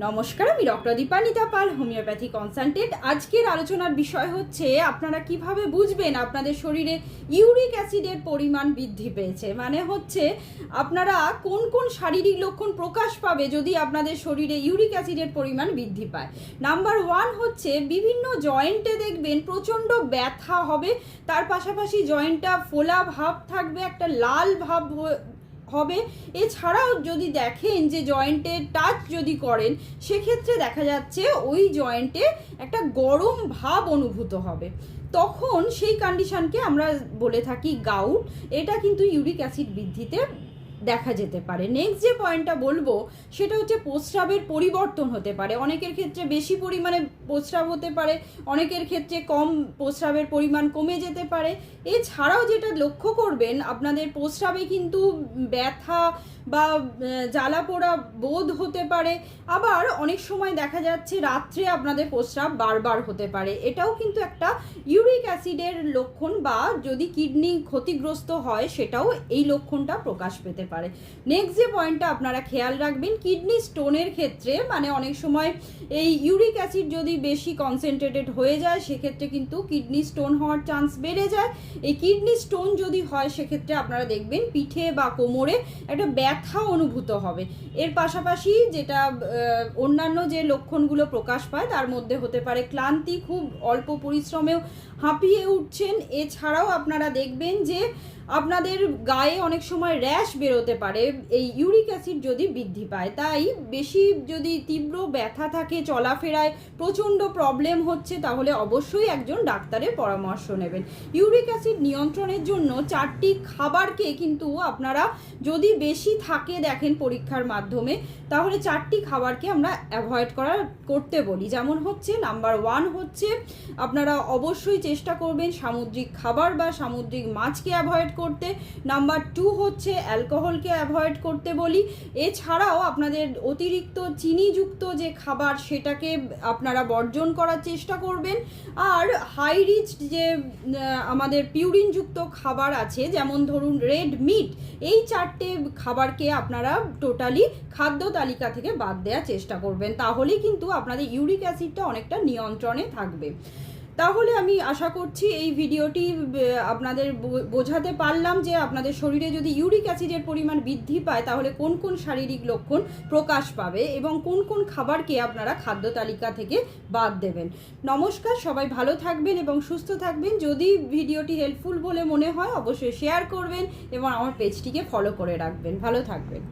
নমস্কার, আমি ডক্টর দীপানিতা পাল, homeopathy consultant. আজকের আলোচনার বিষয় হচ্ছে আপনারা কিভাবে বুঝবেন আপনাদের শরীরে ইউরিক অ্যাসিডের পরিমাণ বৃদ্ধি পেয়েছে। মানে হচ্ছে আপনারা কোন কোন শারীরিক লক্ষণ প্রকাশ পাবে যদি আপনাদের শরীরে ইউরিক অ্যাসিডের পরিমাণ বৃদ্ধি পায়। নাম্বার 1 হচ্ছে বিভিন্ন জয়েন্টে দেখবেন প্রচণ্ড ব্যথা হবে, তার পাশাপাশি জয়েন্টটা ফোলা ভাব থাকবে, একটা লাল ভাব হবে। এছাড়াও যদি দেখেন যে জয়েন্টে টাচ যদি করেন, সেক্ষেত্রে দেখা যাচ্ছে ওই জয়েন্টে একটা গরম ভাব অনুভূত হবে। তখন সেই কন্ডিশনকে আমরা বলে থাকি গাউট। এটা কিন্তু ইউরিক অ্যাসিড বৃদ্ধিতে দেখা যেতে পারে। নেক্সট যে পয়েন্টটা বলবো সেটা হচ্ছে প্রস্রাবের পরিবর্তন হতে পারে। অনেকের ক্ষেত্রে বেশি পরিমাণে প্রস্রাব হতে পারে, অনেকের ক্ষেত্রে কম প্রস্রাবের পরিমাণ কমে যেতে পারে। এছাড়াও যেটা লক্ষ্য করবেন, আপনাদের প্রস্রাবে কিন্তু ব্যথা বা জ্বালা পোড়া বোধ হতে পারে। আবার অনেক সময় দেখা যাচ্ছে রাত্রে আপনাদের প্রস্রাব বারবার হতে পারে। এটাও কিন্তু একটা ইউরিক অ্যাসিডের লক্ষণ, বা যদি কিডনি ক্ষতিগ্রস্ত হয় সেটাও এই লক্ষণটা প্রকাশ পেতে পারে। নেক্সট যে পয়েন্টটা আপনারা খেয়াল রাখবেন, কিডনি স্টোনের ক্ষেত্রে মানে অনেক সময় এই ইউরিক অ্যাসিড যদি বেশি কনসেন্ট্রেটেড হয়ে যায়, সেক্ষেত্রে কিন্তু কিডনি স্টোন হওয়ার চান্স বেড়ে যায়। এই কিডনি স্টোন যদি হয় সেক্ষেত্রে আপনারা দেখবেন পিঠে বা কোমরে একটা ব্যথা অনুভূত হবে। এর পাশাপাশি যেটা অন্যান্য যে লক্ষণগুলো প্রকাশ পায় তার মধ্যে হতে পারে ক্লান্তি, খুব অল্প পরিশ্রমেও হাঁপিয়ে উঠছেন। এছাড়াও আপনারা দেখবেন যে আপনাদের গায়ে অনেক সময় র্যাশ বেরোতে পারে এই ইউরিক অ্যাসিড যদি বৃদ্ধি পায়। তাই বেশি যদি তীব্র ব্যথা থাকে, চলাফেরায় প্রচণ্ড প্রবলেম হচ্ছে, তাহলে অবশ্যই একজন ডাক্তারের পরামর্শ নেবেন। ইউরিক অ্যাসিড নিয়ন্ত্রণের জন্য 4টি খাবারকে কিন্তু আপনারা যদি বেশি থাকে দেখেন পরীক্ষার মাধ্যমে, তাহলে 4টি খাবারকে আমরা অ্যাভয়েড করতে বলি। যেমন হচ্ছে নাম্বার 1 হচ্ছে আপনারা অবশ্যই চেষ্টা করবেন সামুদ্রিক খাবার বা সামুদ্রিক মাছকে অ্যাভয়েড করতে। নাম্বার 2 হচ্ছে অ্যালকোহলকে অ্যাভয়েড করতে বলি। এছাড়াও আপনাদের অতিরিক্ত চিনিযুক্ত যে খাবার সেটাকে আপনারা বর্জন করার চেষ্টা করবেন। আর হাই রিচ যে আমাদের পিউরিনযুক্ত খাবার আছে, যেমন ধরুন রেড মিট, এই 4টে খাবারকে আপনারা টোটালি খাদ্য তালিকা থেকে বাদ দেওয়ার চেষ্টা করবেন। তাহলেই কিন্তু আপনাদের ইউরিক অ্যাসিডটা অনেকটা নিয়ন্ত্রণে থাকবে। তাহলে আমি আশা করছি এই ভিডিওটি আপনাদের বোঝাতে পারলাম যে আপনাদের শরীরে যদি ইউরিক অ্যাসিডের পরিমাণ বৃদ্ধি পায় তাহলে কোন কোন শারীরিক লক্ষণ প্রকাশ পাবে এবং কোন কোন খাবারকে আপনারা খাদ্য তালিকা থেকে বাদ দেবেন। নমস্কার, সবাই ভালো থাকবেন এবং সুস্থ থাকবেন। যদি ভিডিওটি হেল্পফুল বলে মনে হয় অবশ্যই শেয়ার করবেন এবং আমার পেজটিকে ফলো করে রাখবেন। ভালো থাকবেন।